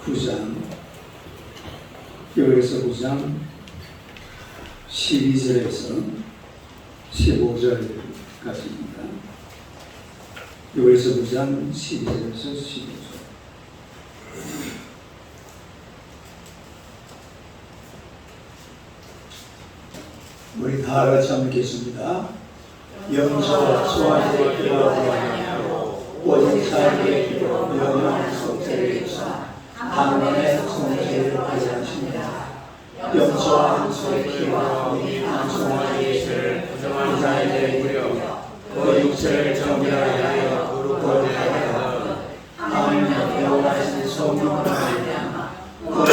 9장, 요엘서 9장 12절에서 15절까지입니다. 요엘서 9장 12절에서 15절. 우리 다 같이 한번 읽겠습니다. 영서와 소환의 기도와 구하냐고 오직 자기의 기도 영원한 속죄를 주사 한번의 성죄를 발견하십니다. 영서와 한소의 피와 우리 한송아리의 죄를 부정한 자에게 무려 그 육체를 정결하게 하여 거룩하게 하여 하나님의 여호와신 성령으로 말미암아 그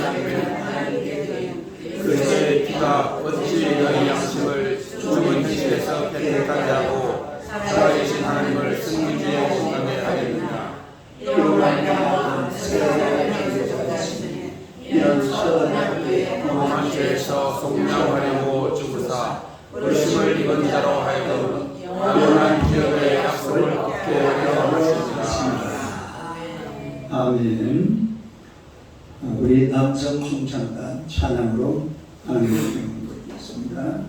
자기를 하나님께 드린 그리스도의 피가 어찌 너희 양심을 죽은 집에서 뺏어가게 하고 살아계신 하나님을 승리주의 신앙에 하겠느냐. 이로 말미암아 세상에 존재하시니 이런 시원한 때에 범한 죄에서 속량하려고 죽으사 의심을 입은 자로 하여금 영원한 기업의 약속을 얻게 하려 하시니라. 아멘. 우리 남성 중창단 찬양으로 하나님을 드리겠습니다.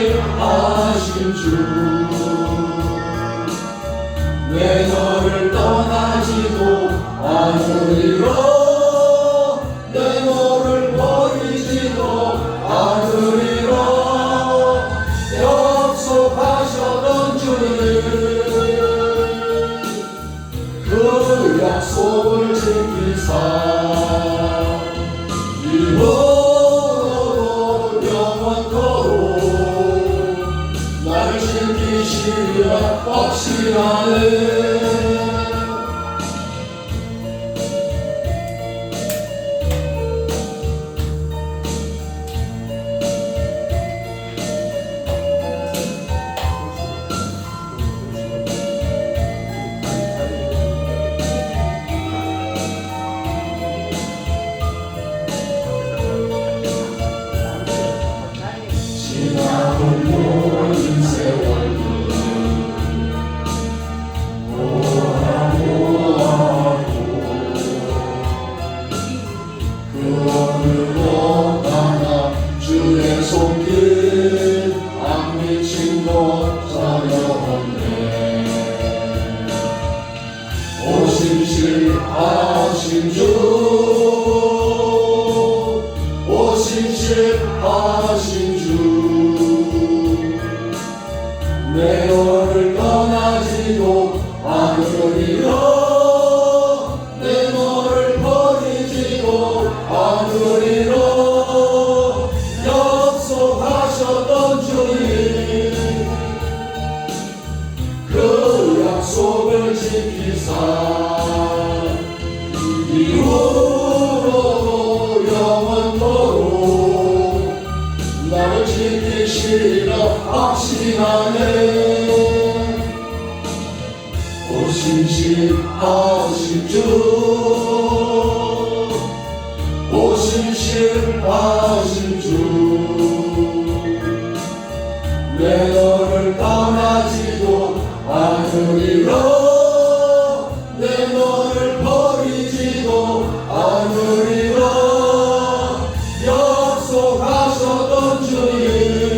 오신실하신 주 내 너를 떠나지도 않으리라 내 너를 버리지도 않으리라 약속하셨던 주님 그 약속을 지키사 확실하네. 지나온 모든 세월 손길 안 미친 것 자녀었네 오심실하신 주 오심실하신 주 내 너를 떠나지도 않으리라 내 너를 버리지도 않으리라 약속하셨던 주님 그 약속을 지키사 이후로도 영원토록 나를 지키시리라 확신하네 오심실하신 주 오심실하신 주 내 너를 떠나지도 않으리라 내 너를 버리지도 않으리라 약속하셨던 주님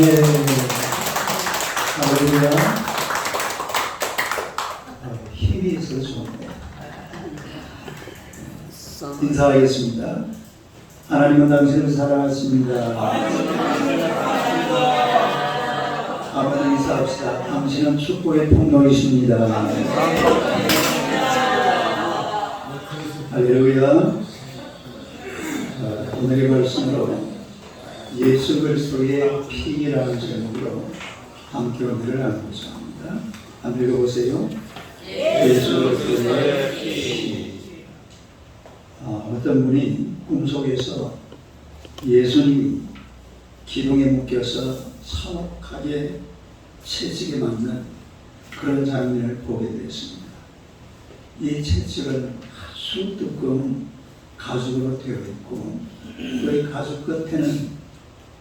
아멘. 할렐루야. 힘이 있어서 좋네. 인사하겠습니다. 하나님은 당신을 사랑하십니다. 아버지 인사합시다. 당신은 축복의 통로이십니다. 할렐루야. 오늘의 말씀으로 예수 그리스도의 피라는 제목으로 함께 은혜를 나누고자 합니다. 한번 읽어보세요. 예수 그리스도의 피. 어떤 분이 꿈속에서 예수님이 기둥에 묶여서 사목하게 채찍에 맞는 그런 장면을 보게 되었습니다. 이 채찍은 아주 두꺼운 가죽으로 되어 있고 그 가죽 끝에는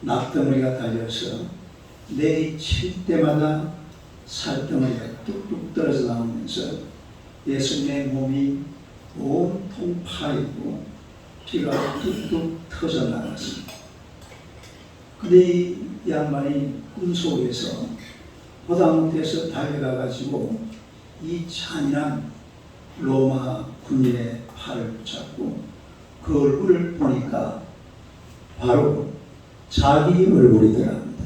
납덩어리가 달려서 내이 칠 때마다 살덩어리가 뚝뚝 떨어져 나오면서 예수님의 몸이 온통 파이고 피가 뚝뚝 터져 나갔습니다. 근데 이 양반이 꿈속에서 보다 못해서 달려가가지고 이 잔인한 로마 군인의 팔을 붙잡고 그 얼굴을 보니까 바로 자기 얼굴이더랍니다.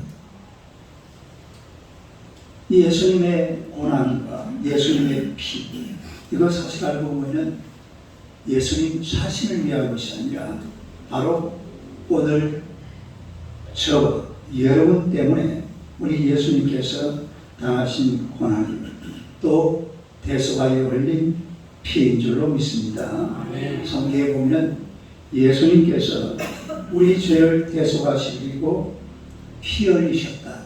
이 예수님의 고난과 예수님의 피, 이거 사실 알고 보면 예수님 자신을 위한 것이 아니라 바로 오늘 저 여러분 때문에 우리 예수님께서 당하신 고난, 또 대속하여 흘린 피인 줄로 믿습니다. 성경에 보면 예수님께서 우리 죄를 대속하시고 피 흘리셨다,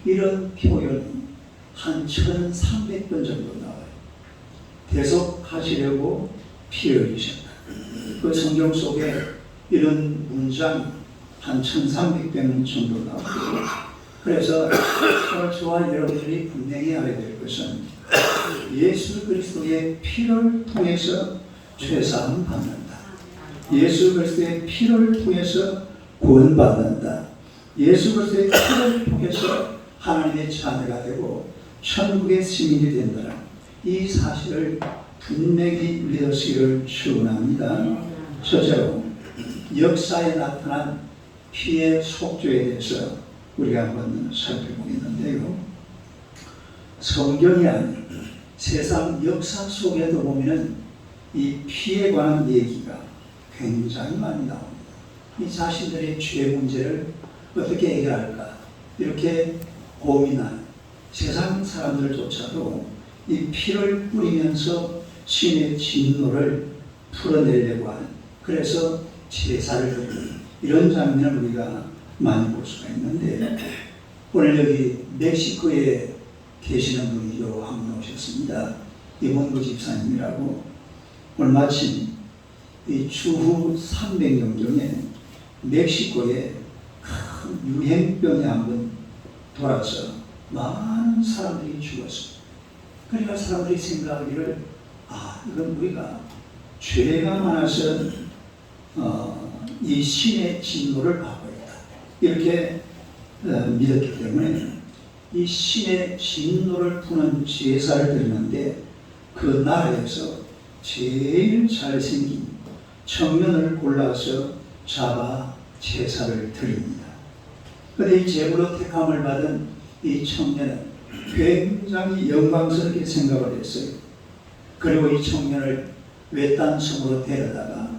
이런 표현이 한 1300번 정도 나와요. 대속하시려고 피 흘리셨다. 그 성경 속에 이런 문장이 한 1300번 정도 나오고, 그래서 오늘 저와 여러분들이 분명히 알아야 될 것은 예수 그리스도의 피를 통해서 죄사함 받는다. 예수 그리스도의 피를 통해서 구원받는다. 예수 그리스도의 피를 통해서 하나님의 자녀가 되고 천국의 시민이 된다는 이 사실을 분명히 믿으시기를 축원합니다. 첫째로 역사에 나타난 피의 속죄에 대해서 우리가 한번 살펴보겠는데요. 성경이 아닌 세상 역사 속에도 보면 이 피에 관한 얘기가 굉장히 많이 나옵니다. 이 자신들의 죄 문제를 어떻게 해결할까 이렇게 고민하는 세상 사람들조차도 이 피를 뿌리면서 신의 진노를 풀어내려고 하는, 그래서 제사를 드리는 이런 장면을 우리가 많이 볼 수가 있는데, 오늘 여기 멕시코에 계시는 분이 한 분 오셨습니다. 이문구 집사님이라고. 오늘 마침 이 추후 300년경에 멕시코에 큰 유행병이 한번 돌아서 많은 사람들이 죽었습니다. 그러니까 사람들이 생각하기를, 이건 우리가 죄가 많아서 이 신의 진노를 받고 있다, 이렇게 믿었기 때문에 이 신의 진노를 푸는 제사를 드리는데, 그 나라에서 제일 잘생긴 청년을 골라서 잡아 제사를 드립니다. 그런데 이 제물로 택함을 받은 이 청년은 굉장히 영광스럽게 생각을 했어요. 그리고 이 청년을 외딴 섬으로 데려다가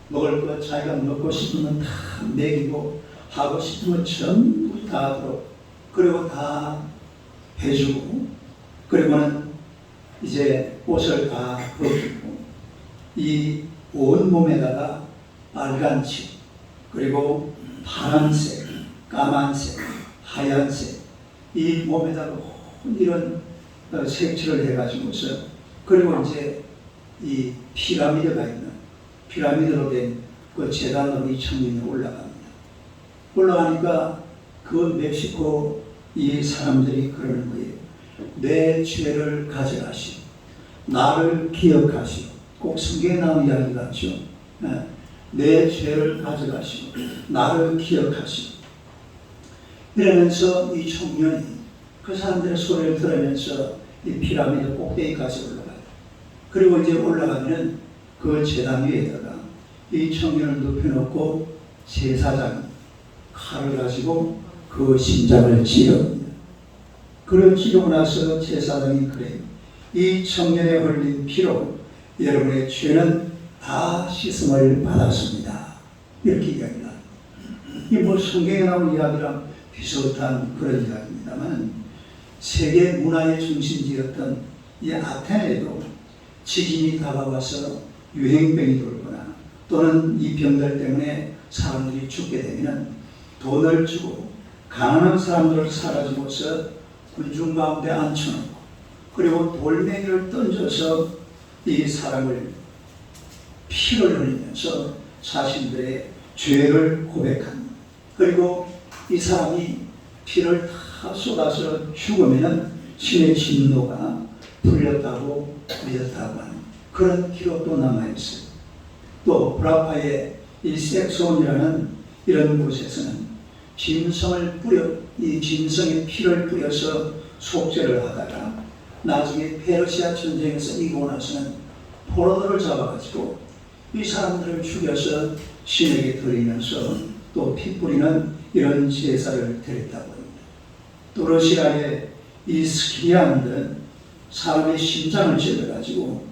먹을 것 자기가 먹고 싶으면 다 먹이고 하고 싶으면 전부 다 하도록, 그리고 다 해주고, 그리고는 이제 옷을 다 벗기고 이 온몸에다가 빨간색, 그리고 파란색, 까만색, 하얀색, 이 몸에다가 이런 색칠을 해가지고서, 그리고 이제 이 피라미드가 있는, 피라미드로 된 그 제단으로 이 청년이 올라갑니다. 올라가니까 그 멕시코 이 사람들이 그러는 거예요. 내 죄를 가져가시오, 나를 기억하시오. 꼭 성경에 나온 이야기 같죠. 내 죄를 가져가시오, 나를 기억하시오. 이러면서 이 청년이 그 사람들의 소리를 들으면서 이 피라미드 꼭대기까지 올라가요. 그리고 이제 올라가면 그 제단 위에다가 이 청년을 눕혀놓고 제사장이 칼을 가지고 그 심장을 찌릅니다. 그걸 찌르고 나서 제사장이 그래요. 이 청년의 흘린 피로 여러분의 죄는 다 씻음을 받았습니다. 이렇게 이야기합니다. 이 뭐 성경에 나온 이야기랑 비슷한 그런 이야기입니다만 세계 문화의 중심지였던 이 아테네에도 지진이 다가와서 유행병이 돌거나 또는 이 병들 때문에 사람들이 죽게 되면 돈을 주고 가난한 사람들을 사라지고서 군중 가운데 앉혀놓고 그리고 돌멩이를 던져서 이 사람을 피를 흘리면서 자신들의 죄를 고백합니다. 그리고 이 사람이 피를 다 쏟아서 죽으면 신의 진노가 풀렸다고 믿었다고 하는 그런 기록도 남아있어요. 또 브라파의 이 섹소온이라는 이런 곳에서는 이 짐승의 피를 뿌려서 속죄를 하다가 나중에 페르시아 전쟁에서 이기고 나서는 포로들을 잡아가지고 이 사람들을 죽여서 신에게 드리면서 또 피 뿌리는 이런 제사를 드렸다고 합니다. 또 러시아의 이 스키리아는 사람의 심장을 찔러가지고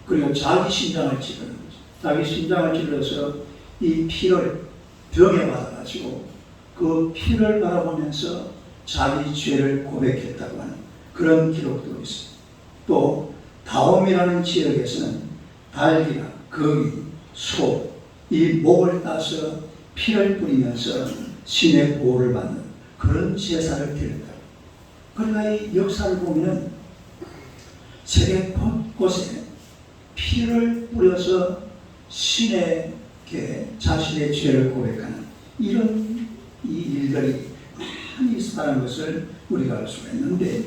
그리고 자기 심장을 찔러는 거죠. 자기 심장을 찔러서 이 피를 병에 받아가지고 그 피를 바라보면서 자기 죄를 고백했다고 하는 그런 기록도 있습니다. 또 다옴이라는 지역에서는 닭이나 거기, 소, 이 목을 따서 피를 뿌리면서 신의 보호를 받는 그런 제사를 드렸다. 그러나 이 역사를 보면 세계 곳곳에 피를 뿌려서 신에게 자신의 죄를 고백하는 이런 이 일들이 많이 있었다는 것을 우리가 알 수가 있는데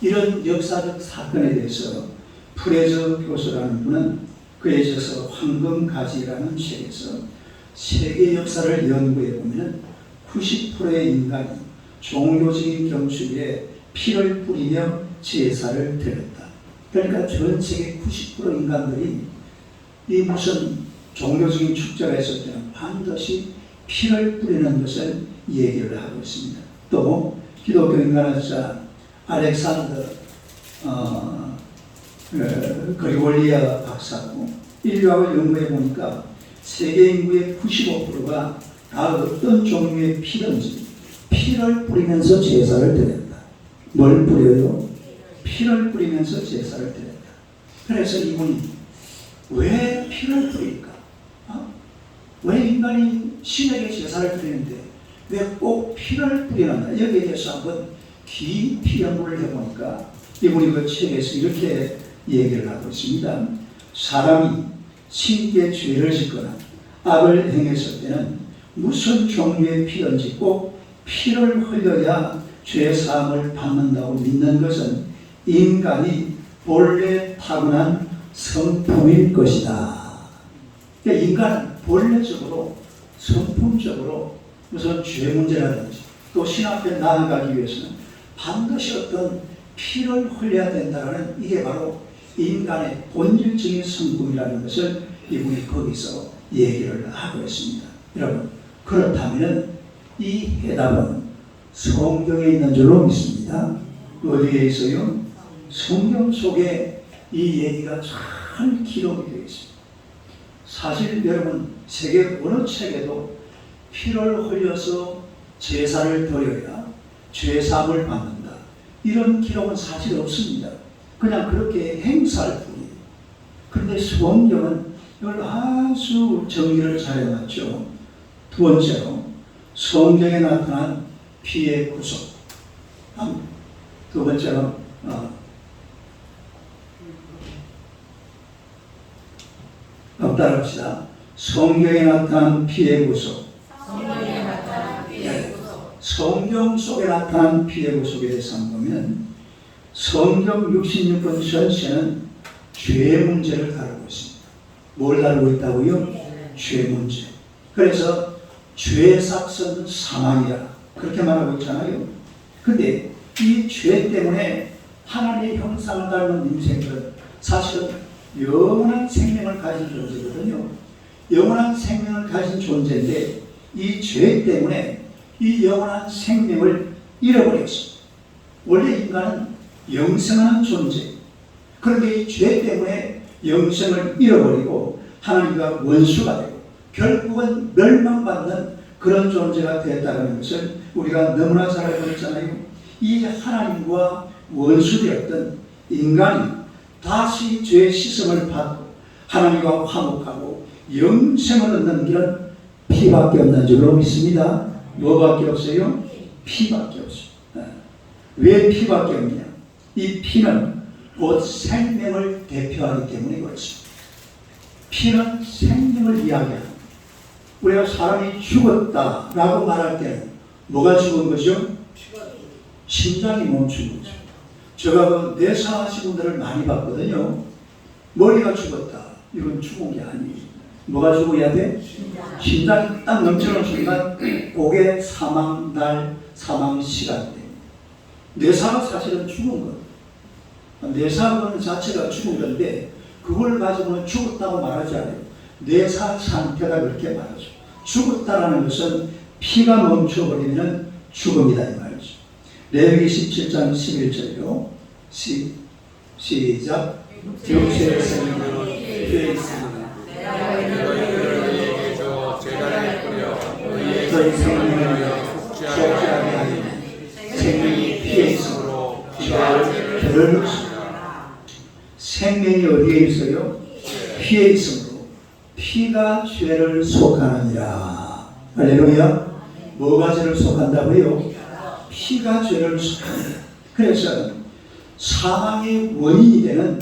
이런 역사적 사건에 대해서 프레저 교수라는 분은 그에 있어서 황금가지라는 책에서 세계 역사를 연구해 보면 90%의 인간이 종교적인 경축에 피를 뿌리며 제사를 드렸다. 그러니까 전 세계 90% 인간들이 이 무슨 종교적인 축제가 있을 때는 반드시 피를 뿌리는 것을 얘기를 하고 있습니다. 또 기독교 인간학자 알렉산더 그리골리아 박사도 인류학을 연구해 보니까 세계 인구의 95%가 다 어떤 종류의 피든지 피를 뿌리면서 제사를 드렸다. 뭘 뿌려요? 피를 뿌리면서 제사를 드렸다. 그래서 이분이 왜 피를 뿌릴까? 왜 인간이 신에게 제사를 드리는데 왜 꼭 피를 뿌리는가? 여기에 대해서 한번 깊이 연구를 해보니까 이분이 그 책에서 이렇게 얘기를 하고 있습니다. 사람이 신께 죄를 짓거나 악을 행했을 때는 무슨 종류의 피든지 꼭 피를 흘려야 죄 사함을 받는다고 믿는 것은 인간이 본래 타고난 성품일 것이다. 그러니까 인간은 본래적으로 성품적으로 무슨 죄 문제라든지 또 신 앞에 나아가기 위해서는 반드시 어떤 피를 흘려야 된다는 이게 바로 인간의 본질적인 성품이라는 것을 이분이 거기서 얘기를 하고 있습니다. 여러분, 그렇다면 이 해답은 성경에 있는 줄로 믿습니다. 어디에 있어요? 성경 속에 이 얘기가 잘 기록이 되어 있습니다. 사실 여러분, 세계 어느 책에도 피를 흘려서 제사를 드려야 죄사함을 받는다. 이런 기록은 사실 없습니다. 그냥 그렇게 행사할 뿐이에요. 그런데 성경은 이걸 아주 정리를 잘 해놨죠. 두 번째로 성경에 나타난 피의 구속. 두 번째로 따라합시다. 성경에 나타난 피의 구속. 성경 속에 나타난 피의 구속에 대해서 보면 성경 66권 전체는 죄 문제를 다루고 있습니다. 뭘 다루고 있다고요? 죄 문제. 그래서 죄의 삭은 사망이라 그렇게 말하고 있잖아요. 근데 이 죄 때문에 하나님의 형상을 닮은 인생들은 사실은 영원한 생명을 가진 존재거든요. 영원한 생명을 가진 존재인데 이 죄 때문에 이 영원한 생명을 잃어버렸어. 원래 인간은 영생하는 존재. 그런데 이 죄 때문에 영생을 잃어버리고 하나님과 원수가 되고 결국은 멸망받는 그런 존재가 됐다는 것을 우리가 너무나 잘 알고 있잖아요. 이 하나님과 원수되었던 인간이 다시 죄의 시험을 받고 하나님과 화목하고 영생을 얻는 길은 피밖에 없는 줄로 믿습니다. 뭐밖에 없어요? 피밖에 없어요. 왜 피밖에 없냐? 이 피는 곧 생명을 대표하기 때문에 그렇습니다. 피는 생명을 이야기합니다. 우리가 사람이 죽었다라고 말할 때는 뭐가 죽은 거죠? 심장이 멈춘 거죠. 제가 뇌사하신 분들을 많이 봤거든요. 머리가 죽었다. 이건 죽은 게 아니에요. 뭐가 죽어야 돼? 심장이 딱 멈추는 순간 그게 사망 날, 사망 시간 때. 뇌사가 사실은 죽은 거예요. 뇌사하는 자체가 죽은 건데 그걸 가지고는 죽었다고 말하지 않아요. 뇌사 상태다 그렇게 말하죠. 죽었다라는 것은 피가 멈춰버리면 죽음이다 이 말이죠. 레위기 17장 11절로 시작. 육체의 생명으로 피해 있습니다. 너희 생명을 속죄하게 하리니 생명이 피해 있으므로 피가 죄를 묻습니다. 생명이 어디에 있어요? 피에 있으므로 피가 죄를 속하느니라. 할렐루야. 뭐가 죄를 속한다고요? 피가 죄를 속합니다. 그래서 사망의 원인이 되는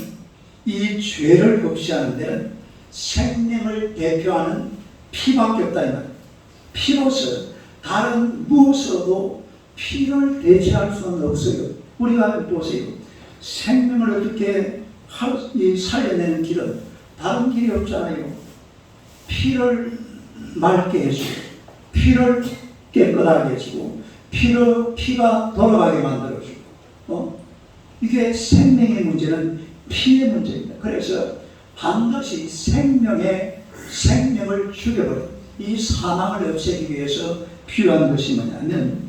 이 죄를 없애하는 데는 생명을 대표하는 피밖에 없다 이 말이에요. 피로서 다른 무엇으로도 피를 대체할 수는 없어요. 우리가 보세요. 생명을 어떻게 살려내는 길은 다른 길이 없잖아요. 피를 맑게 해주고 피를 깨끗하게 해주고 피가 돌아가게 만들어주고 이게 생명의 문제는 피의 문제입니다. 그래서 반드시 생명을 죽여버린 이 사망을 없애기 위해서 필요한 것이 뭐냐면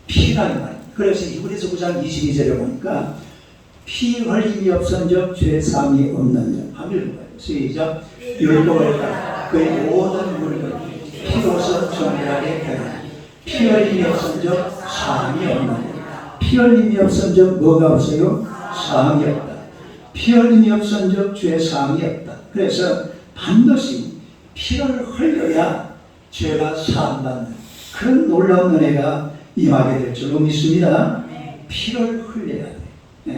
피라는 말입니다. 그래서 히브리서 9장 22절에 보니까 피 흘림이 없은즉 죄 사함이 없느니라. 한번 읽어봐요. 시작. 율법을 따라 그의 모든 물건이 피로서 정결하게 되나니 피 흘림이 없은즉 사함이 없느니라. 피 흘림이 없은즉 뭐가 없어요? 사함이 없다. 피 흘림이 없은즉 죄 사함이 없다. 그래서 반드시 피를 흘려야 죄가 사함받는 그런 놀라운 은혜가 임하게 될 줄로 믿습니다. 피를 흘려야 돼.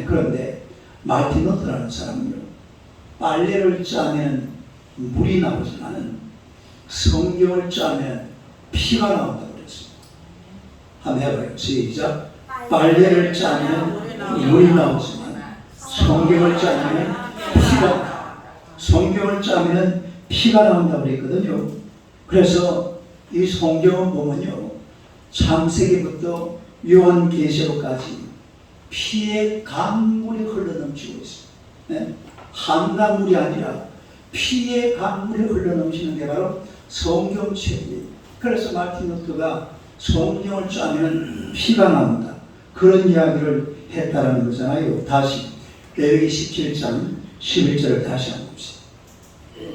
그런데 마틴 루터라는 사람은요, 빨래를 짜면 물이 나오지만 성경을 짜면 피가 나온다고 그랬어요. 한번 해봐요. 시작. 빨래를 짜면 물이 나오지만 성경을 짜면 성경을 짜면 피가 나온다고 그랬거든요. 그래서 이 성경을 보면요, 창세기부터 요한계시록까지 피의 강물이 흘러넘치고 있어요. 한강물이 아니라 피의 강물이 흘러넘치는 게 바로 성경책이에요. 그래서 마틴 루터가 성경을 짜면 피가 나온다. 그런 이야기를 했다라는 거잖아요. 다시 레위기 17장 11절을 다시 한번 봅시다.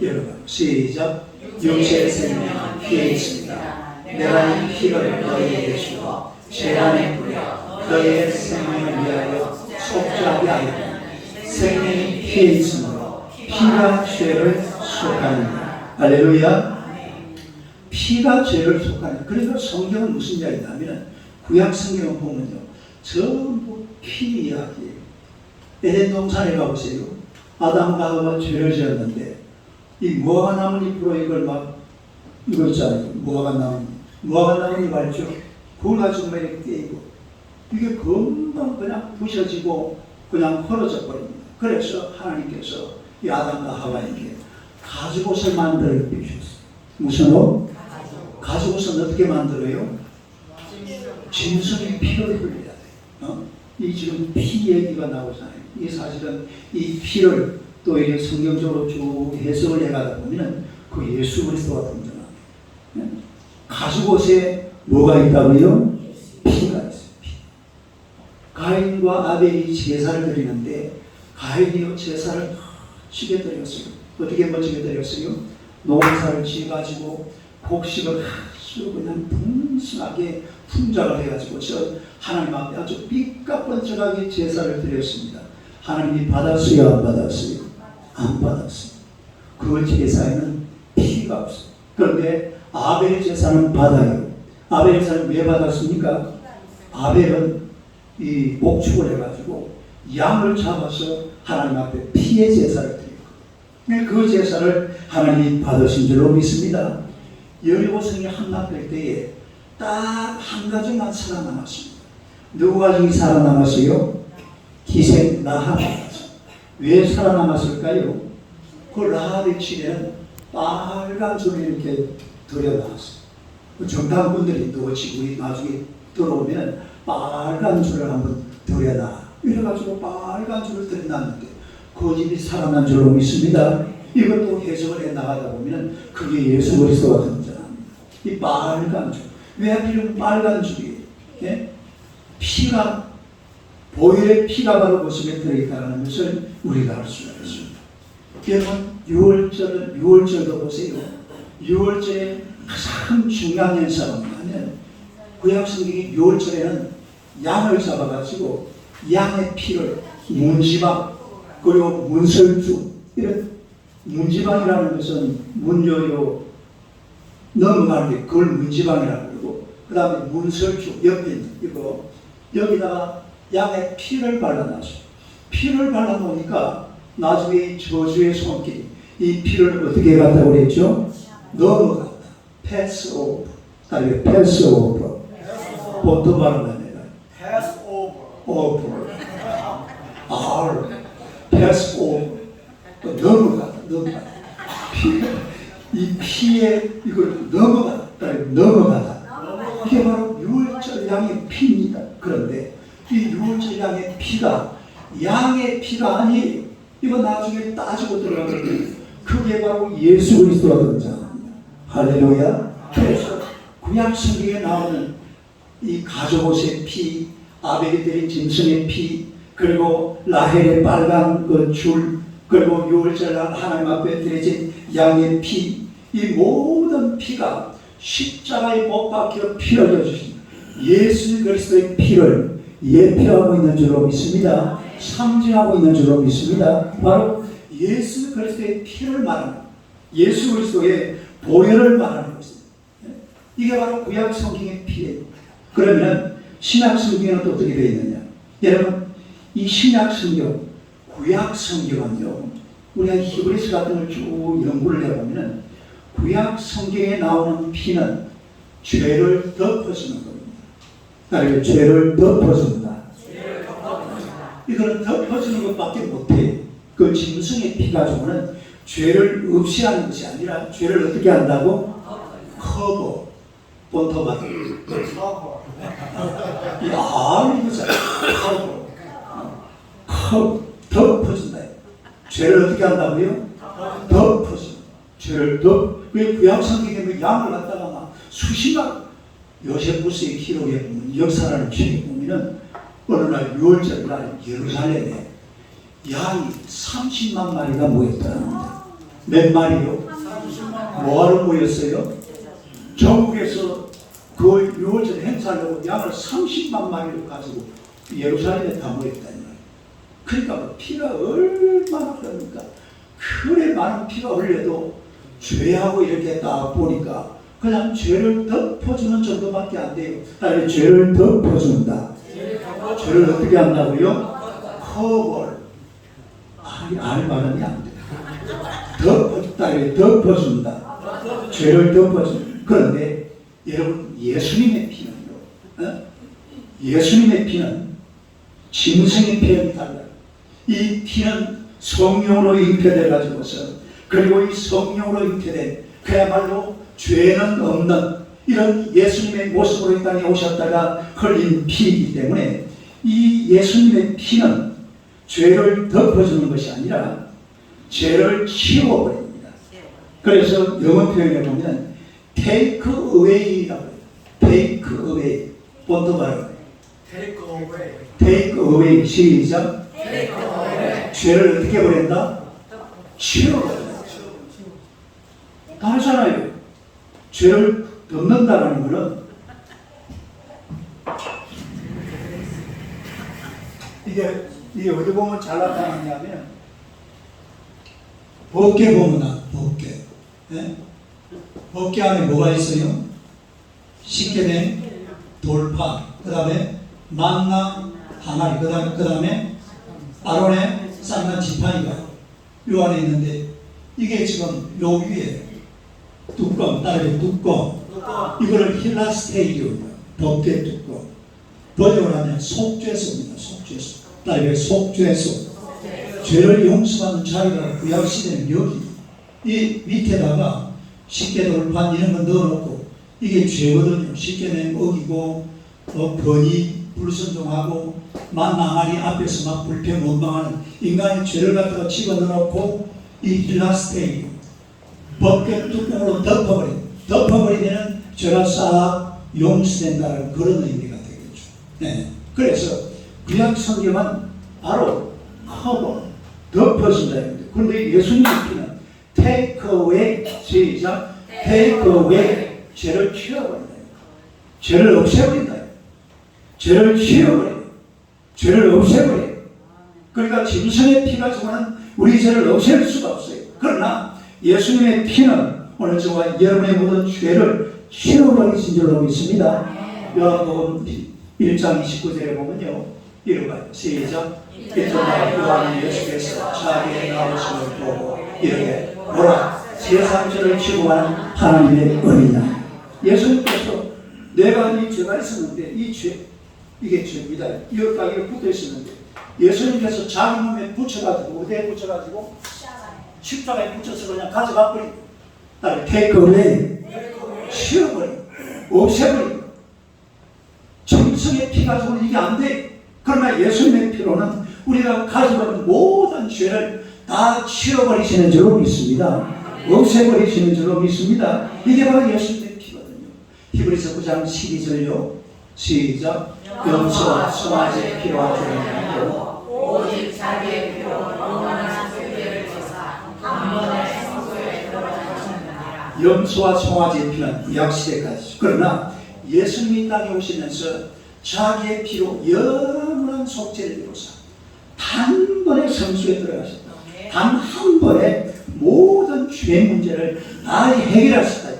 여러분 시작. 육체의 생명은 피에 있습니다. 내가 이 피를 너희에게 주어 재단에 뿌려 너희의 생명을 위하여 속죄하게 하리니 생명이 피에 있으므로 피가 죄를 속하느니라. 할렐루야. 피가 죄를 속하느니라. 그러니까 성경은 무슨 이야기냐면 구약 성경을 보면요 전부 피 이야기예요. 에덴 동산에 가보세요. 아담과 하와가 죄를 지었는데 이 무화과 나뭇잎으로 이걸 막 이거 있잖아요. 무화과 나뭇잎 알죠? 그걸 가지고 막 이렇게 떼고 이게 금방 그냥 부셔지고 그냥 헐어져 버립니다. 그래서 하나님께서 이 아담과 하와에게 가죽옷을 만들어 주셨어요. 무슨 옷? 가죽옷은 어떻게 만들어요? 짐승의 피를 흘려야 돼. 이 지금 피 얘기가 나오잖아요. 이 사실은 이 피를 또 이게 성경적으로 쭉 해석을 해가다 보면은 그 예수 그리스도가 등장합니다. 가죽옷에 뭐가 있다고요? 피가 있어요. 피. 가인과 아벨이 제사를 드리는데 가인이 제사를 멋지게 드렸어요. 어떻게 멋지게 드렸어요? 농사를 지어가지고 곡식을 아주 그냥 풍성하게 풍작을 해가지고 저 하나님 앞에 아주 삐까뻔쩍하게 제사를 드렸습니다. 하나님이 받았어요? 안 받았어요? 안 받았어요. 그 제사에는 피가 없어요. 그런데 아벨의 제사는 받아요. 아벨의 제사는 왜 받았습니까? 아벨은 이 목축을 해가지고 양을 잡아서 하나님 앞에 피의 제사를 드리고 그 제사를 하나님이 받으신 줄로 믿습니다. 여리고성이 함락될 때에 딱 한 가지만 살아남았습니다. 누구가 중에 살아남았어요? 기생 라합이. 왜 살아남았을까요? 그 라합의 집에는 빨간 줄이 이렇게 들여놨어요. 그 정탐꾼들이 누구지 우리 나중에 들어오면 빨간 줄을 한번 들여놔. 이래가지고 빨간 줄을 들여놨는데 그 집이 살아난 줄로 믿습니다. 이것도 해석을 해 나가다 보면 그게 예수 그리스도가 등장합니다. 이 빨간 줄. 왜 하필이면 빨간 줄이에요? 예? 피가 보혈의 피가 바로 그 속에 들어있다는 것을 우리가 알 수가 있습니다. 여러분 6월절도 보세요. 6월절에 가장 중요한 현상은 뭐냐면 구약성경이 6월절에는 양을 잡아가지고 양의 피를 문지방 그리고 문설주 이런 문지방이라는 것은 문요요 넘어가는데 그걸 문지방이라고 그러고 그 다음에 문설주 옆에 있는 이거 여기다가 양의 피를 발라놨어요. 피를 발라놓으니까 나중에 저주의 손길이 이 피를 어떻게 해갔다고 그랬죠? 넘어갔다. 패스 오브. 다음에 패스 오브. 본토 발음은 내가. 패스 오버. 오브. 패스 오브. 또 넘어갔다. 이 피에 이걸 넘어가다. 이게 바로 6월절 양의 피입니다. 그런데 이 6월절 양의 피가 양의 피가 아니에요. 이거 나중에 따지고 들어가면 그게 바로 예수 그리스도가 등장합니다. 할렐루야. 그래서 구약 성경에 나오는 이 가죽옷의 피, 아벨이 드린 짐승의 피, 그리고 라헬의 빨간 그 줄, 그리고 6월절 날 하나님 앞에 드려진 양의 피, 이 모든 피가 십자가에 못 박혀 피 흘려주신 예수 그리스도의 피를 예표하고 있는 줄로 믿습니다. 상징하고 있는 줄로 믿습니다. 바로 예수 그리스도의 피를 말하는 예수 그리스도의 보혈을 말하는 것입니다. 이게 바로 구약 성경의 피예요. 그러면 신약 성경에는 또 어떻게 되어 있느냐? 여러분 이 신약 성경, 구약 성경은요, 우리가 히브리서 같은 걸 쭉 연구를 해보면 구약 성경에 나오는 피는 죄를 덮어주는 겁니다. 그러니까 죄를 덮어준다. 이거는 덮어주는 것밖에 못해. 그 짐승의 피 가지고는 죄를 없이 하는 것이 아니라 죄를 어떻게 한다고? 커버. 본토마토. 이 알이 그잖아. 커버. 덮어준다. 죄를 어떻게 한다고요? 덮어준다. 죄를 왜 구약 성경에 양을 갖다가 막 수십만 요세푸스의 기록에 보면 역사라는 책에 보면은 어느 날 6월절 날 예루살렘에 양이 30만 마리가 모였다. 몇 마리요? 뭐하러 모였어요? 전국에서 그 6월절 행사하려고 양을 30만 마리를 가지고 예루살렘에 다 모였다. 그러니까 피가 얼마나 흐르니까 그래 많은 피가 흘려도 죄하고 이렇게 딱 보니까 그냥 죄를 덮어주는 정도밖에 안 돼요. 아니, 죄를 덮어준다. 죄를 어떻게 한다고요? 커버. 알 발음이 안 돼. 덮어준다. 죄를 덮어준다. 그런데 여러분 예수님의 피는요. 예수님의 피는 짐승의 피는 달라요. 이 피는 성령으로 잉태돼 가지고서 그리고 이 성령으로 잉태된 그야말로 죄는 없는 이런 예수님의 모습으로 이 땅에 오셨다가 흘린 피이기 때문에 이 예수님의 피는 죄를 덮어주는 것이 아니라 죄를 치워버립니다. 그래서 영어 표현에 보면 take away라고 해요. take away. 본토 발음. take away. 시작. 죄를 어떻게 버린다? 치워버린다. 다르잖아요. 죄를 덮는다는 것은 이게 어디 보면 잘 나타나냐면 법계 보면 법계. 네? 법계 안에 뭐가 있어요? 쉽게 된 돌파, 그 다음에 만나 항아리, 그 다음에 아론의 쌍난 지팡이가 요 안에 있는데 이게 지금 요 위에 뚜껑, 따르게 뚜껑, 이거를 힐라스테이리움, 법계 뚜껑, 번역을 하면 속죄소입니다. 속죄소, 따르게 속죄소. 죄를 용서하는 자리가 구약시대는 여기 이 밑에다가 쉽게 돌판 이런 거 넣어놓고 이게 죄거든요. 쉽게 낸 어기고 번이 불순종하고 만나하리 앞에서 막 불평 원망하는 인간의 죄를 갖다가 집어넣어놓고 이 힐라스테이 법계 뚜껑으로 덮어버리면 죄가 싹 용서된다는 그런 의미가 되겠죠. 네. 그래서 구약 성경은 바로 커버, 덮어준다. 그런데 예수님의 피는 take away, 시작, take away, 죄를 치워버린다. 죄를 없애버린다. 죄를 치워버려. 죄를 없애버려. 그러니까 짐승의 피가 정말 우리 죄를 없앨 수가 없어요. 그러나 예수님의 피는 오늘 저와 여러분의 모든 죄를 치워버리신 줄로 믿습니다. 요한복음 1장 29절에 보면요. 이렇게 시작. 이튿날 요한은 예수께서 자기의 나오심을 보고 이르되 보라 제3죄를 지고 가는 하나님의 어린 양. 예수님께서 내가 이 죄가 있었는데 이 죄, 이게 죄입니다. 이어가기에 붙어 있었는데 예수님께서 자기 몸에 붙여가지고 어디에 붙여가지고 십자가에 붙여서 그냥 가져가 버린 take away, 치워버린, 없애버린. 짐승의 피 가지고는 이게 안 돼. 그러나 예수님의 피로는 우리가 가지고 있는 모든 죄를 다 치워버리시는 줄로 믿습니다. 없애버리시는 줄로 믿습니다. 이게 바로 예수님의 피거든요. 히브리서 9장 12절요. 시작. 염소와 송아지의 피와 죄를 오직 자기의 피로 영원한 죄를 져사 한 번에 성소에 들어가셨느니라. 염소와 송아지의 피는 구약시대까지. 그러나 예수님이 땅에 오시면서 자기의 피로 영원한 속죄를 이루사 단번에 성소에 들어가셨다. 단 한 번에 모든 죄 문제를 다 해결하셨다.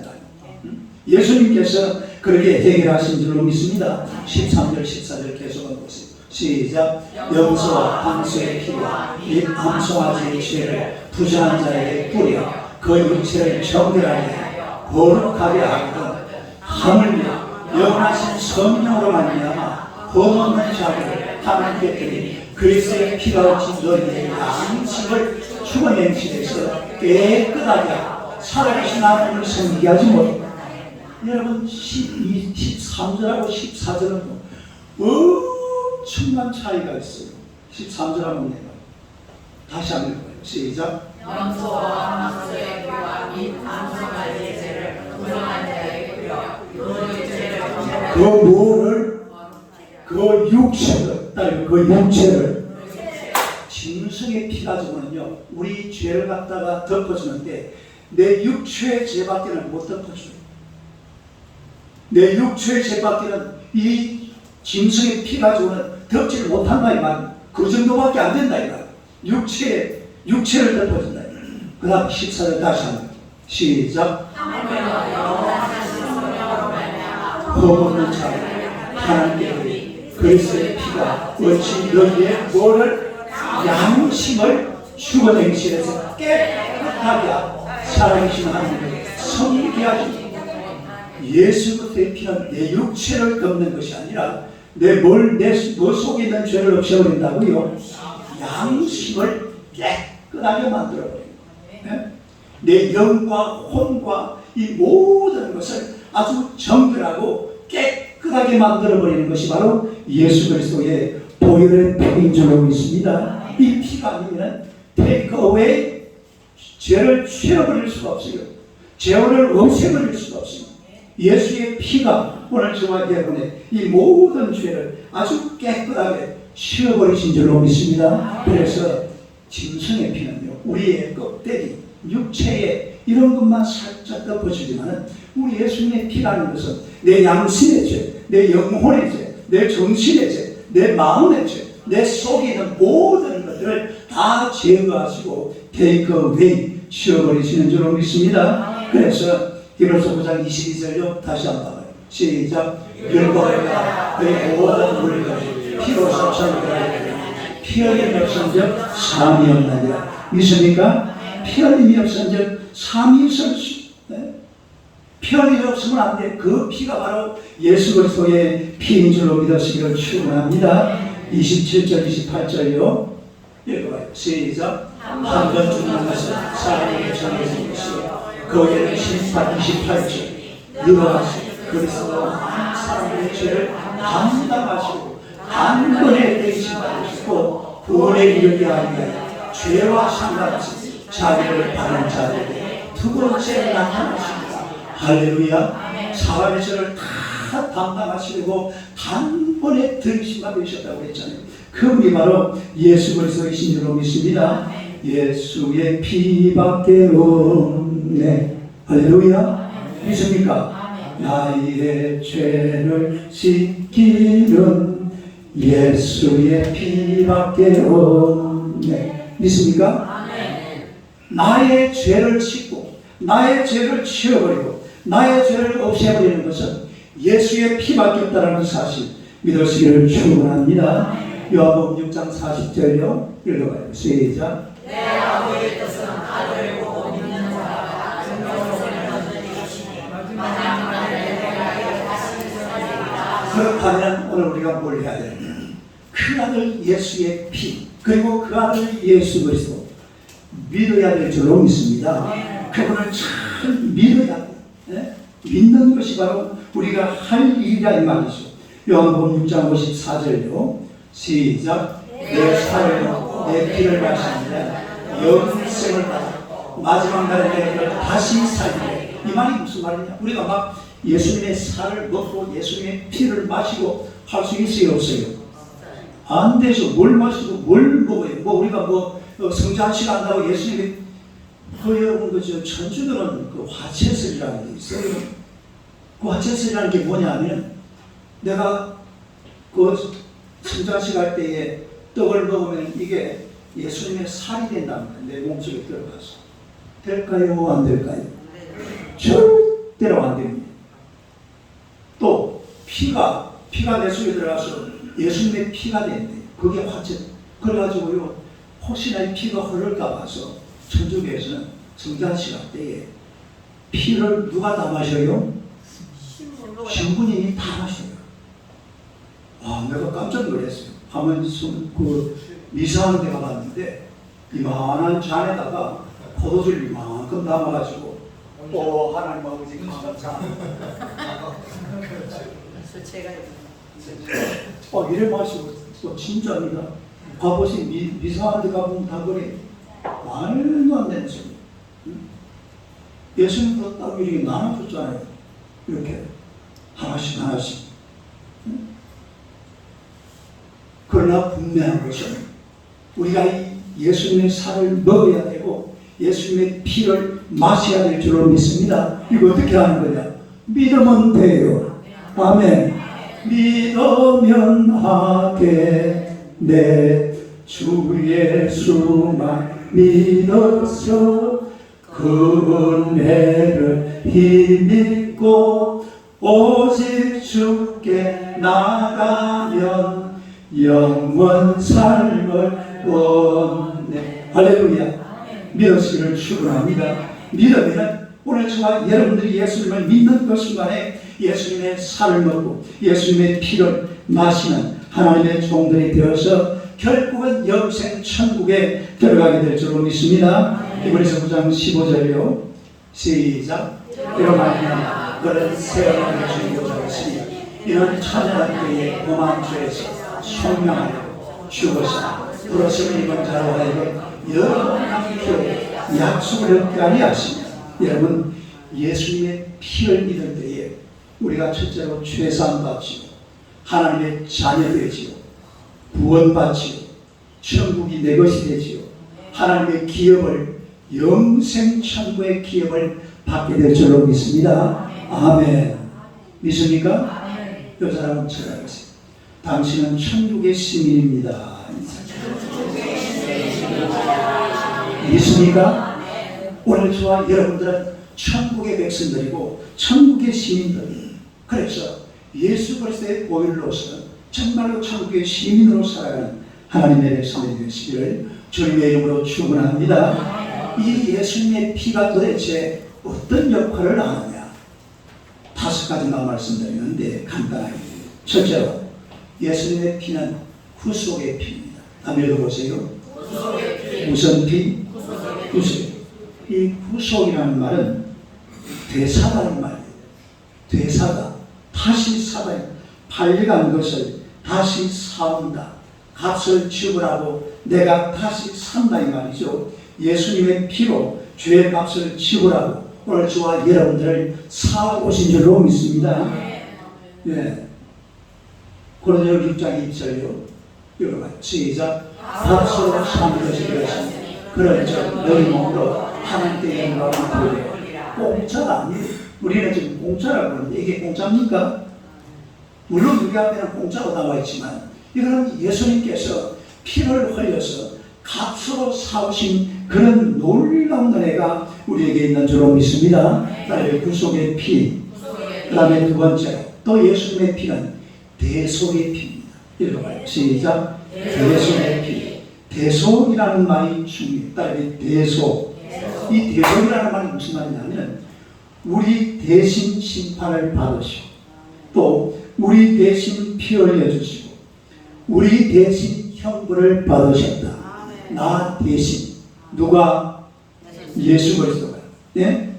예수님께서 그렇게 해결하신 줄로 믿습니다. 13절 14절 계속하고 보세요. 시작. 염소와 황소의 피와 이 암송아지의 죄를 부정한 자에게 뿌려 그 육체를 정결하게 거룩하게 하거든 하물며 영원하신 성령으로 말미암아 흠없는 자를 하나님께 드리니 그리스도의 피가 없이 너희의 양심을 죽어낸 시대에서 깨끗하게 하고 살아계신 하나님을 섬기게 하지 못해. 여러분 13절하고 14절은 엄청난 차이가 있어요. 13절하고 내가 다시 한번 읽어요. 시작. 염소와 황소의 피와 및 암송아지의 죄를 부정한 자에게 뿌려 그 죄를 정결하게 그 뭐를? 그 육체를 짐승의 피 가지고는요 우리 죄를 갖다가 덮어주는데 내 육체의 죄밖에는 못 덮어줘요. 내 육체의 죄밖에는 이 짐승의 피 가지고는 덮지를 못한다 이 말이야. 그 정도밖에 안 된다 이 말이야. 육체를 덮어준다. 그 다음 14절 다시 한번 시작. 흠없는 자를 하나님께 드리 그리스도의 피가 어찌 너희의 뭐를 양심을 죽어낸 시에서 깨끗하게 하고 살아계신 하나님을 섬기게 하십니다. 예수 그리스도의 피는 내 육체를 덮는 것이 아니라 내 속에 있는 죄를 없애버린다고요. 양심을 깨끗하게 만들어버립니다. 내 영과 혼과 이 모든 것을 아주 정결하고 깨끗하게 만들어버리는 것이 바로 예수 그리스도의 보혈의 피인 줄 알고 있습니다. 이 피가 아니면 take away, 죄를 치워버릴 수가 없어요. 죄를 없애버릴 수가 없습니다. 예수의 피가 오늘 저와 여러분의 이 모든 죄를 아주 깨끗하게 치워버리신 줄로 믿습니다. 그래서 짐승의 피는요, 우리의 껍데기, 육체에 이런 것만 살짝 덮어주지만 우리 예수님의 피라는 것은 내 양심의 죄, 내 영혼의 죄, 내 정신의 죄, 내 마음의 죄, 내 속에 있는 모든 것들을 다 제거하시고 take away, 치워버리시는 줄로 믿습니다. 그래서 히브리서 9장 22절요 다시 한번 봐요. 시작. 율법과 그의 모든 물건이 피로 섭성되어 피 흘림이 없은즉 삶이 없나니라. 믿습니까? 피 흘림이 없은즉 삶이 있을 수. 피 흘림이 없으면 안 돼. 그 피가 바로 예수 그리스도의 피인 줄로 믿으시기를 축원합니다. 27절 28절요 읽어봐요. 시작. 한 번 죽는 것은 사람에게 정해진 것이요 거기에는 심판 28절 이와 같이 그리스도가 사람의 죄를 담당하시고 단번에 대신 받으시고 구원에 이르게 하기 위하여 죄와 상관없이 자기를 바른 자들에게 두 번째 나타나십니다. 할렐루야. 사람의 죄를 다 담당하시고 단번에 대신 받으셨다고 했잖아요. 그분이 바로 예수 그리스도이신 줄로 믿습니다. 예수의 피밖에 없네. 할렐루야. 믿습니까? 나의 죄를 씻기는 예수의 피밖에 없네. 믿습니까? 나의 죄를 씻고 나의 죄를 치워버리고 나의 죄를 없애버리는 것은 예수의 피밖에 없다는 사실 믿으시기를 축원합니다. 요한복음 6장 40절요 읽어봐요. 시작. 내 아버지의 뜻은 아들을 보고 믿는 자가 정령을 얻는 것이니 만약 나를 내가 다시 살리리라. 그렇다면 오늘 우리가 뭘 해야 되느냐? 그 아들 예수의 피 그리고 그 아들 예수 그리스도 믿어야 될 줄로 믿습니다. 그분을 잘 믿어야 돼. 네? 믿는 것이 바로 우리가 할 일이라 이 말이죠. 요한복음 6장 54절요 시작. 내 살을 먹고 내 피를 마시는데 영생을 받아 마지막 날에 내가 다시 살리래. 이 말이 무슨 말이냐? 우리가 막 예수님의 살을 먹고 예수님의 피를 마시고 할 수 있어요 없어요? 안 되죠. 뭘 마시고 뭘 먹어요? 뭐 우리가 성찬식 한다고 예수님이 여러분 그죠? 천주들은 그 화채설이라는 게 있어요. 그 화채설이라는 게 뭐냐면 내가 그 성찬식 할 때에 떡을 먹으면 이게 예수님의 살이 된다는 거예요. 내 몸속에 들어가서. 될까요? 안 될까요? 절대로 안 됩니다. 또 피가 내 속에 들어가서 예수님의 피가 된대. 그게 화채. 그래가지고요 혹시나 이 피가 흐를까 봐서 천주교에서는 성찬식 할 때에 피를 누가 다 마셔요? 신부님이 다 마셔요. 아, 내가 깜짝 놀랐어요. 한번 그 미사하는 데 가봤는데 이만한 잔에다가 포도주를 이만큼 담아가지고 하나님 아버지 감사 이래 마시고 진짜입니다. 가보시 미사하는 데 가보면 다 그래. 말도 안 되는 소리. 예수님도 딱 이렇게 나눠줬잖아요. 이렇게 하나씩 그러나 분명한 것은 우리가 이 예수님의 살을 먹어야 되고 예수님의 피를 마셔야 될 줄로 믿습니다. 이거 어떻게 하는 거냐? 믿으면 돼요. 아멘. 믿으면 하게 내 주 예수만 믿어서 그 은혜를 힘입고 오직 주께 나가면 영원 삶을 얻네. 할렐루야. 믿으시기를 축원합니다. 믿으면 오늘 저와 여러분들이 예수님을 믿는 그 순간에 예수님의 살을 먹고 예수님의 피를 마시는 하나님의 종들이 되어서 결국은 영생 천국에 들어가게 될 줄로 믿습니다. 히브리서 9장 15절이요 시작. 이로 말미암아 그런 세월을 주고자 했으니 이는 찬양할 때에 고만주에서 총명하고 죽어서 부러짐을 입은 자로 하여금 영원한 피로 약속을 얻게 하리 하시며 여러분 예수님의 피를 믿을 때에 우리가 첫째로 죄사함 받지요 하나님의 자녀 되지요 구원받지요 천국이 내 것이 되지요 하나님의 기업을 영생 천국의 기업을 받게 될 줄로 믿습니다. 아멘. 믿습니까? 이 사람은 찾아가세요. 당신은 천국의 시민입니다. 믿습니까? 오늘 저와 여러분들은 천국의 백성들이고 천국의 시민들이에요. 그래서 예수 그리스도의 보혈로서 정말로 천국의 시민으로 살아가는 하나님의 백성이 되시기를 주님의 이름으로 축원합니다. 이 예수님의 피가 도대체 어떤 역할을 하느냐 5가지만 말씀드리는데 간단하게 첫째로 예수님의 피는 구속의 피입니다. 한번 읽어보세요. 무슨 피? 구속. 이 구속이라는 말은 되사다는 말이에요. 되사다. 다시 사다. 팔려간 것을 다시 사온다. 값을 지불하고 내가 다시 산다 이 말이죠. 예수님의 피로 죄의 값을 지불하고 오늘 저와 여러분들을 사오신 줄로 믿습니다. 예. 고린도서 6장 2절요. 읽어봐요. 시작. 값으로 산 것이 되었으니 그런즉 너희 몸으로 하나님께 영광을 돌려. 공짜가 아니에요. 우리는 지금 공짜라고 하는데 이게 공짜입니까? 물론 우리 앞에는 공짜로 나와 있지만 이거는 예수님께서 피를 흘려서 값으로 사오신 그런 놀라운 은혜가 우리에게 있는 줄로 믿습니다. 그다음에 구속의 피, 그 다음에 두 번째 또 예수님의 피는 대속의 피입니다. 읽어봐요. 시작. 대속의 피. 대속이라는 말이 중요해요. 그다음에 대속. 이 대속이라는 말이 무슨 말이냐면 우리 대신 심판을 받으시고 또 우리 대신 피 흘려주시고 우리 대신 형벌을 받으셨다. 나 대신. 누가? 예수 그리스도가. 네?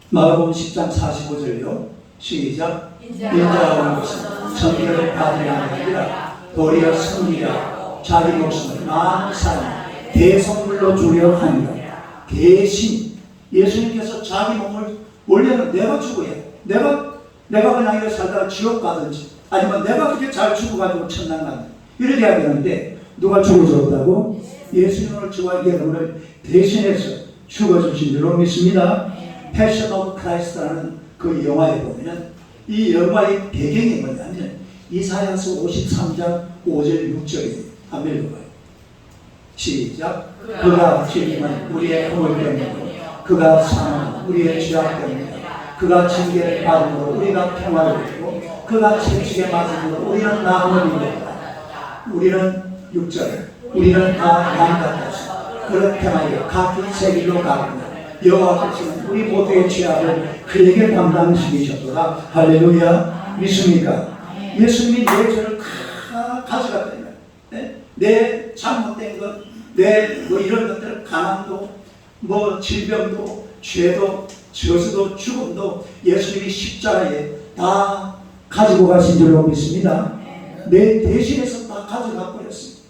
마가복음 10장 45절요. 시작. 인자가 온 것은 정의를 받으려 하는 게 아니라 도리어 승리하고 자기 목숨을 많은 사람 대성물로 주려 하니라. 대신 예수님께서 자기 몸을 원래는 내가 죽어야 내가 그냥 이렇게 살다가 지옥 가든지 아니면 내가 그렇게 잘 죽어가지고 천당 가든지 이렇게 해야 되는데 누가 죽어줬다고? 예수님을 저와 여러분을 대신해서 죽어주신 줄로 믿습니다. 패션 오브 크라이스트라는 그 영화에 보면 이 영화의 배경이 뭐냐면 이사야서 53장 5절 6절이에요. 한번 읽어봐요. 시작. 그가 책임은 우리의 허물 때문이고 그가 사는 우리의 죄악 때문이고 그가 징계를 받음으로 우리가 평화를 누리고 그가 채찍에 맞음으로 우리는 나음을 입었다. 우리는 6절 우리는 다 양같아서 그렇게 하여 각기 새 길로 가고 여호와께서는 우리 모두의 죄악을 그에게 담당시키셨도다. 할렐루야. 믿습니까? 예수님이 내 죄를 다 가져갔다. 내 잘못된 것, 내 뭐 이런 것들, 가난도, 뭐 질병도, 죄도, 저주도, 죽음도 예수님이 십자가에 다 가지고 가신 줄로 믿습니다. 내 대신해서 다 가져가 버렸습니다.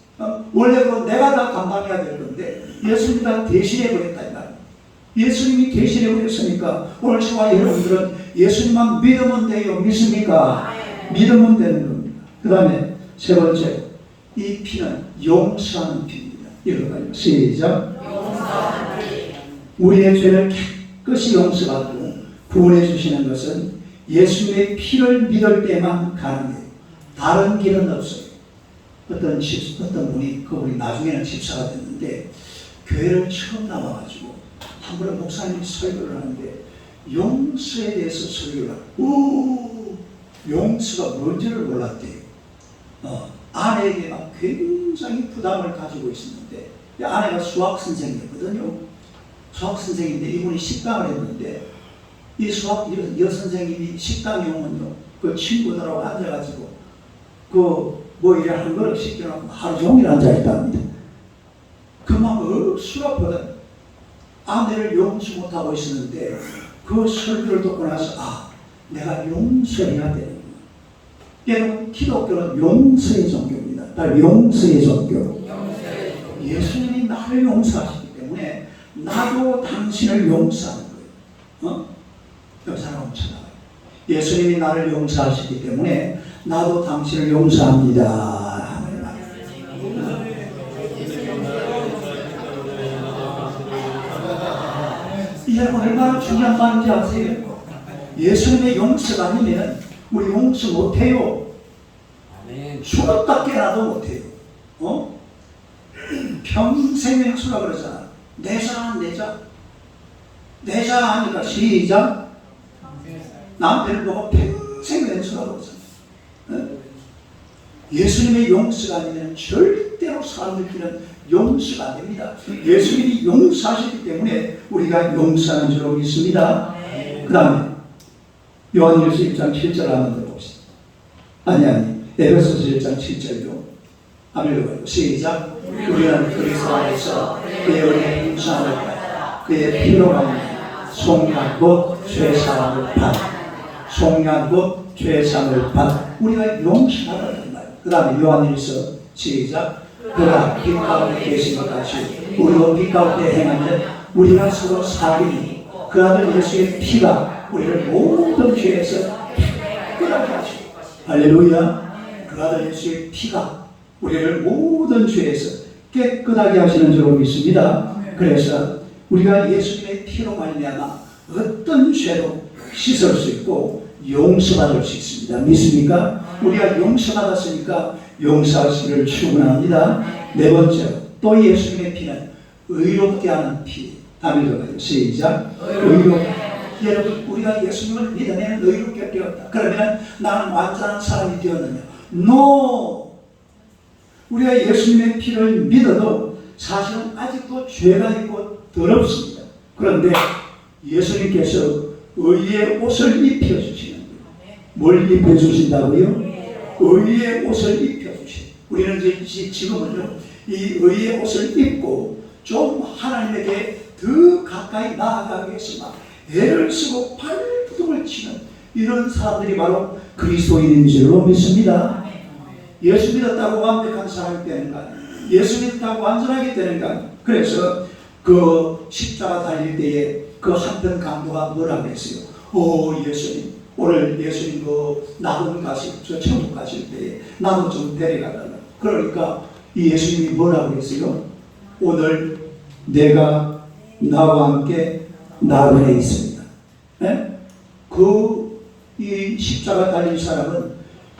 원래 그 내가 다 감당해야 될 건데 예수님이 다 대신해 버렸다 이 말이에요. 예수님이 대신해 버렸으니까 오늘 저와 여러분들은 예수님만 믿으면 돼요. 믿습니까? 믿으면 되는 겁니다. 그 다음에 세 번째, 이 피는 용서하는 피입니다. 읽어봐요. 시작. 용서하는 피. 우리의 죄를 깨끗이 용서하고 구원해 주시는 것은 예수님의 피를 믿을 때만 가능해요. 다른 길은 없어요. 어떤 분이 그분이 나중에는 집사가 됐는데 교회를 처음 나와가지고 한 번은 목사님이 설교를 하는데 용서에 대해서 설교를 하고 용서가 뭔지를 몰랐대요. 아내에게 막 굉장히 부담을 가지고 있었는데 아내가 수학 선생이었거든요. 수학 선생인데 이분이 식당을 했는데 이 수학 여선생님이 식당에 오면요 그 친구들하고 앉아가지고 그 뭐 이래 한 그릇 시켜놓고 하루 종일 앉아있답니다. 그만 수학보다 아내를 용서 못하고 있었는데 그 설교를 듣고 나서 내가 용서해야 되는 거예요. 여러분, 기독교는 용서의 종교입니다. 다 용서의 종교. 예수님이 나를 용서하시기 때문에 나도 당신을 용서하는 거예요. 여기서 한번 쳐다봐요. 예수님이 나를 용서하시기 때문에 나도 당신을 용서합니다. 하는 말이에요. 이 여러분 얼마나 중요한 말인지 아세요? 예수님의 용서가 아니면 우리 용서 못해요. 죽었다 깨나도 못해요. 평생의 흑수라 그러잖아. 내자 하니까 시작. 남편을 보고 평생의 흑수라 그러잖아. 예수님의 용서가 아니면 절대로 사람을 끼는 용서가 안 됩니다. 예수님이 용서하시기 때문에 우리가 용서하는 줄로 믿습니다. 그 다음에 요한일서 1장 7절 한번 더 봅시다. 아니 에베소서 1장 7절요. 아멘. 시작. 우리는 그리스도 안에서 그의 은혜의 용서함을 받아 그의 피로 말미암아 속량 곧 죄사함을 받아 속량 곧 죄사함을 받아 우리가 용서하라는 말. 그 다음에 요한일서 시작. 그가 빛 가운데 계신 것 같이 우리도 빛 가운데 행하면 우리가 서로 사귀니 그 아들 예수의 피가 우리를 모든 죄에서 깨끗하게 하시고 할렐루야. 그 아들 예수의 피가 우리를 모든 죄에서 깨끗하게 하시는 줄로 믿습니다. 그래서 우리가 예수님의 피로 말미암아 어떤 죄도 씻을 수 있고 용서받을 수 있습니다. 믿습니까? 우리가 용서받았으니까 용서하시기를 축원합니다. 네 번째로 또 예수님의 피는 의롭게 하는 피. 다음에 들어가요. 시작. 의롭게. 여러분 우리가 예수님을 믿으면 의롭게 되었다. 그러면 나는 완전한 사람이 되었느냐? No. 우리가 예수님의 피를 믿어도 사실은 아직도 죄가 있고 더럽습니다. 그런데 예수님께서 의의 옷을 입혀주시는 거예요. 뭘 입혀주신다고요? 의의 옷을 입혀주시는. 우리는 지금은요 이 의의 옷을 입고 좀 하나님에게 더 가까이 나아가기 위해서 막 애를 쓰고 발부둥을 치는 이런 사람들이 바로 그리스도인인 줄로 믿습니다. 예수 믿었다고 완벽한 사람이 되는가? 예수 믿었다고 완전하게 되는가? 그래서 그 십자가 달릴 때에 그 한편 강도가 뭐라고 했어요? 오 예수님, 오늘 예수님 그 낙원 가실, 저 천국 가실 때에 나도 좀 데려가달라. 그러니까 이 예수님이 뭐라고 했어요? 오늘 내가 나와 함께 낙원에 있습니다. 네? 이 십자가 달린 사람은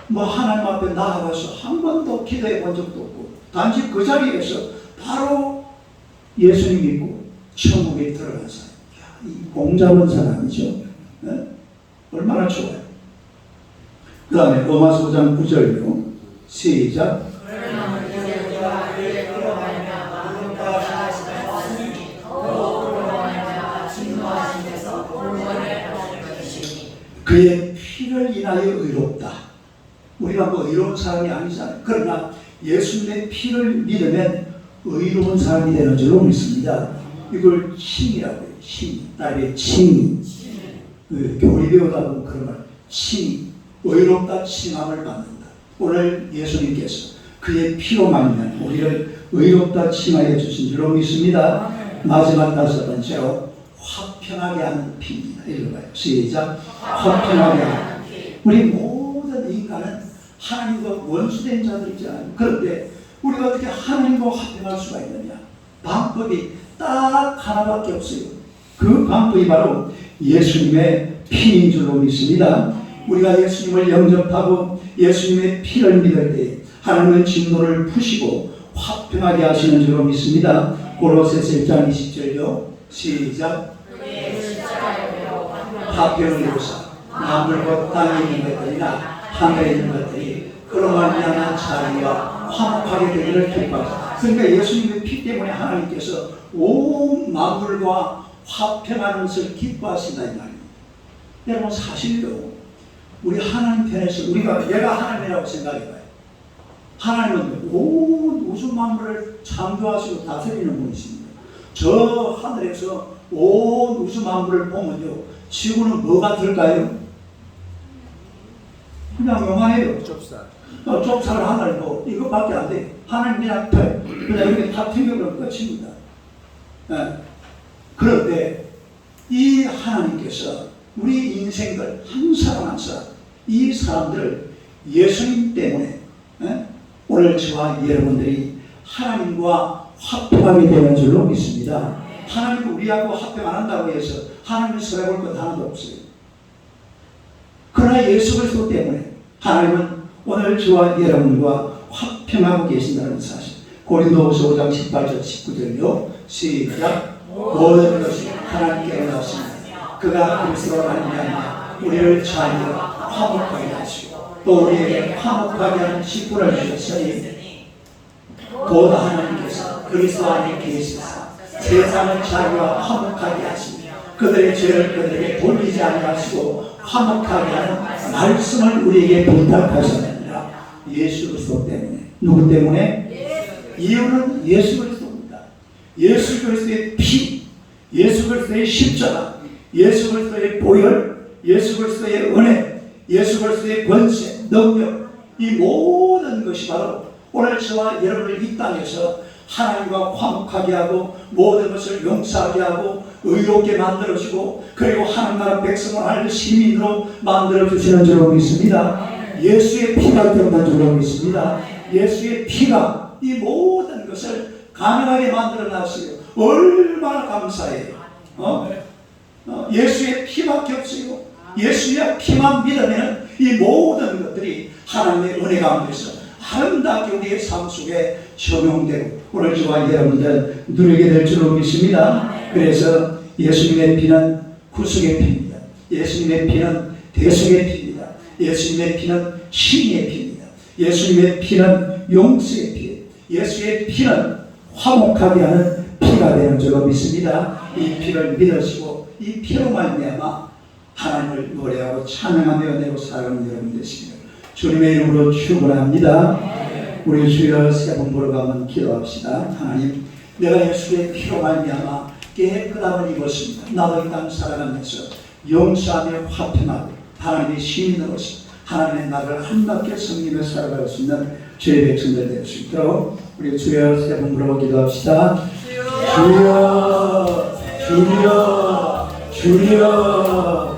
뭐 하나님 앞에 나아가서 한 번도 기도해 본 적도 없고 단지 그 자리에서 바로 예수님 믿고 천국에 들어간 사람. 이 공잡은 사람이죠. 네? 얼마나 좋아요. 그 다음에 로마서 5장 9절로 시작. 그의 피를 인하여 의롭다. 우리가 뭐 의로운 사람이 아니잖아요. 그러나 예수님의 피를 믿으면 의로운 사람이 되는 줄로 믿습니다. 이걸 칭이라고 해요. 칭. 딸의 칭. 교리 배우다 보면 그런 말. 칭. 의롭다 칭함을 받는다. 오늘 예수님께서 그의 피로 말미암아 우리를 의롭다 칭하여 주신 줄로 믿습니다. 마지막 다섯 번째로 화평하게 하는 피입니다. 읽어봐요. 시작. 화평하게 하는 피. 우리 모든 인간은 하나님과 원수된 자들이잖아요. 그런데 우리가 어떻게 하나님과 화평할 수가 있느냐? 방법이 딱 하나밖에 없어요. 그 방법이 바로 예수님의 피인 줄로 믿습니다. 우리가 예수님을 영접하고 예수님의 피를 믿을 때 하나님은 진노를 푸시고 화평하게 하시는 줄로 믿습니다. 골로새서 1장 20절요. 시작. 화평을 이루사 만물과 땅에 있는 것들이나 하늘에 있는 것들이 그로 말미암아 자기와 화목하게 되기를 기뻐하사. 그러니까 예수님의 피 때문에 하나님께서 온 만물과 화평하는 것을 기뻐하신다 이 말입니다. 여러분 사실요 우리 하나님 편에서 내가 하나님이라고 생각해봐요. 하나님은 온 우주 만물을 창조하시고 다스리는 분이십니다. 저 하늘에서 온 우주 만물을 보면요 지구는 뭐가 들까요? 그냥 요만해요. 좁쌀. 좁쌀 하나를 뭐 이거밖에 안 돼. 하나님 그냥 이렇게 다 튀겨버리면 끝입니다. 그런데 이 하나님께서 우리 인생들 한 사람 한 사람 이 사람들을 예수님 때문에 오늘 저와 여러분들이 하나님과 화평하게 되는 줄로 믿습니다. 하나님이 우리하고 화평 안 한다고 해서 하나님이 손해볼 것 하나도 없어요. 그러나 예수 그리스도 때문에 하나님은 오늘 저와 여러분과 화평하고 계신다는 사실. 고린도후서 5장 18절 19절요. 시작. 모든 것이 하나님께로 나왔습니다. 그가 그리스도로 말미암아 우리를 자유로 화목하게 하시고 또 우리에게 화목하게 하는 직분을 주셨으니 곧 하나님께서 그리스도 안에 계시사 세상을 자유와 화목하게 하시며 그들의 죄를 그들에게 돌리지 아니하시고 화목하게 하는 말씀을 우리에게 부탁하셨느니라. 예수 그리스도 때문에. 누구 때문에? 이유는 예수 그리스도입니다. 예수 그리스도의 피, 예수 그리스도의 십자가, 예수 그리스도의 보혈, 예수 그리스도의 은혜, 예수 그리스도의 권세, 능력, 이 모든 것이 바로 오늘 저와 여러분을 이 땅에서 하나님과 화목하게 하고 모든 것을 용서하게 하고 의롭게 만들어주고 그리고 하나님 나라 백성을 할 시민으로 만들어주시는 줄로 믿습니다. 예수의 피가 들어간 줄로 믿습니다. 예수의 피가 이 모든 것을 가능하게 만들어 놨어요. 얼마나 감사해요. 예수의 피밖에 없어요. 예수의 피만 믿으면 이 모든 것들이 하나님의 은혜 가운데서 아름답게 우리의 삶 속에 적용되고 오늘 저와 여러분들 누리게 될 줄로 믿습니다. 그래서 예수님의 피는 구속의 피입니다. 예수님의 피는 대속의 피입니다. 예수님의 피는 신의 피입니다. 예수님의 피는 용서의 피예요. 예수의 피는 화목하게 하는 피가 되는 줄로 믿습니다. 이 피를 믿으시고 이 피로 말미암아 하나님을 노래하고 찬양하며 내고 살아가는 여러분 되시기를 주님의 이름으로 축원합니다. 우리 주여 세 번 부르가면 기도합시다. 하나님, 내가 예수의 피로 말미암아 깨끗함을 입었습니다. 나도 이 땅 살아가면서 용서하며 화평하고 하나님의 시민으로서 하나님의 나라를 한답게 섬기며 살아갈 수 있는 주의 백성들 될 수 있도록 우리 주여 세 번 부르고 기도합시다. 주여, 주여, 주여.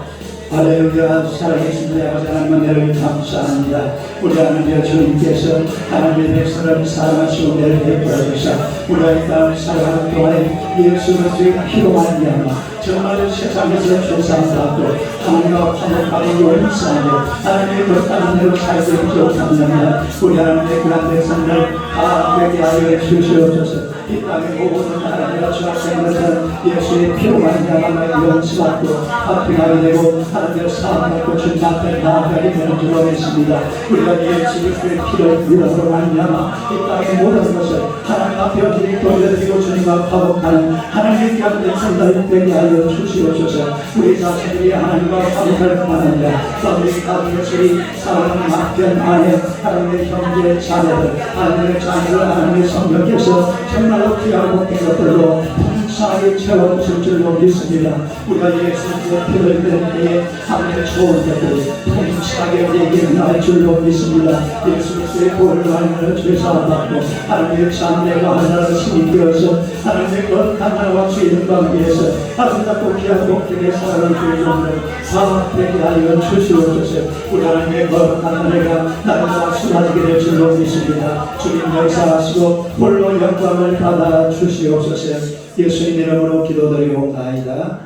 할렐루야. 살아계신 우리 아버지 하나님 은혜를 감사합니다. 우리 하나님 주님께서 하나님의 백성을 사랑하시고 은혜를 베풀어 주사 우리가 이 땅을 살아가는 동안에 예수 그리스도의 피로 말미암아 정말 세상에서 죄사함받고 하나님과 화목하고 용서하며 하나님의 뜻하는 대로 살게 부족합니다. 우리 하나님의 그런 백성들 다 되게 하여 주시옵소서. 이 땅의 모든 하나님과 주하시는 것은 예수의 피로 말미암아 용서받고 화평하게 되고 하나님의 사랑받고 주님 앞에 나아가게 되는 줄로 믿습니다. 우리가 예수 그리스도의 피를 믿음으로 말미암아 이 땅의 모든 것을 하나님 앞에 어디에 돌려드리고 주님과 화목하는 하나님의 귀한 백성들 되게 하여 주시옵소서. 우리 자신들이 하나님과 화목할 뿐만 아니라 우리 가족들이 사랑하는 남편, 아내, 하나님의 형제, 자매들, 하나님의 자녀들, 하나님의 성령께서 정말로 귀하고 복된 것들로 풍성하게 채워주실 줄로 믿습니다. 우리가 예수의 피를 믿을 때에 하나님의 좋은 것들이 풍성하게 우리에게 날 줄로 믿습니다. 예수 그리스도의 보혈로 하나님을 죄사함받고 하나님의 자녀가 하나를 신이 되어서 하나님의 거룩한 나라와 주의 관계에서 아름답고 귀하고 복되게 살아갈 주의 종들 다 되게 하여 주시옵소서. 우리 하나님의 거룩한 은혜가 날마다 쏟아지게 될 줄로 믿습니다. 주님 역사하시고 홀로 영광을 받아 주시옵소서. 예수님 이름으로 기도드리옵나이다.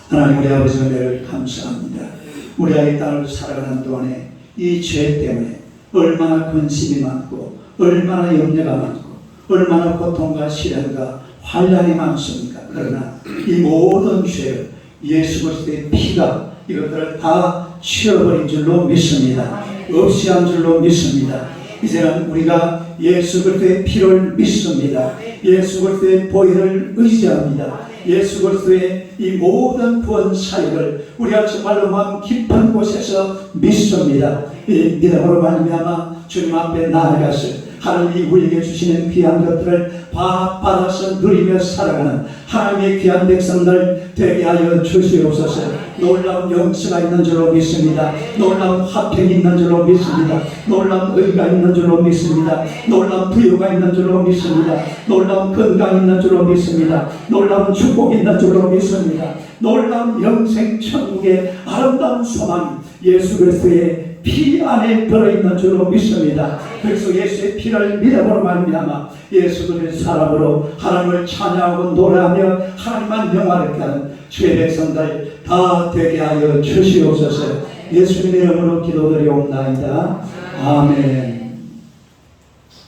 하나님 우리 아버지 은혜를 감사합니다. 우리 아이 땅을 살아가는 동안에 이 죄 때문에 얼마나 근심이 많고 얼마나 염려가 많고 얼마나 고통과 시련과 환난이 많습니까? 그러나 이 모든 죄를 예수 그리스도의 피가 이것들을 다 치워버린 줄로 믿습니다. 없이 한 줄로 믿습니다. 이제는 우리가 예수 그리스도의 피를 믿습니다. 예수 그리스도의 보혈을 의지합니다. 예수 그리스도의 이 모든 구원 사역을 우리가 정말로 마음 깊은 곳에서 믿습니다. 이 믿음으로 말미암아 주님 앞에 나아가서 하나님이 우리에게 주시는 귀한 것들을 받아서 누리며 살아가는 하나님의 귀한 백성들 되게 하여 주시옵소서. 놀라운 영치가 있는 줄로 믿습니다. 놀라운 화평이 있는 줄로 믿습니다. 놀라운 의가 있는 줄로 믿습니다. 놀라운 부유가 있는 줄로 믿습니다. 놀라운 건강이 있는 줄로 믿습니다. 놀라운 축복이 있는 줄로 믿습니다. 놀라운 영생 천국의 아름다운 소망이 예수 그리스도의 피 안에 들어있는 줄로 믿습니다. 그래서 예수의 피를 믿음으로 말미암아 예수 그리스도의 사람으로 하나님을 찬양하고 노래하며 하나님만 영화롭게 하는 주의 백성들 다 되게 하여 주시옵소서. 예수님의 이름으로 기도드리옵나이다. 아멘.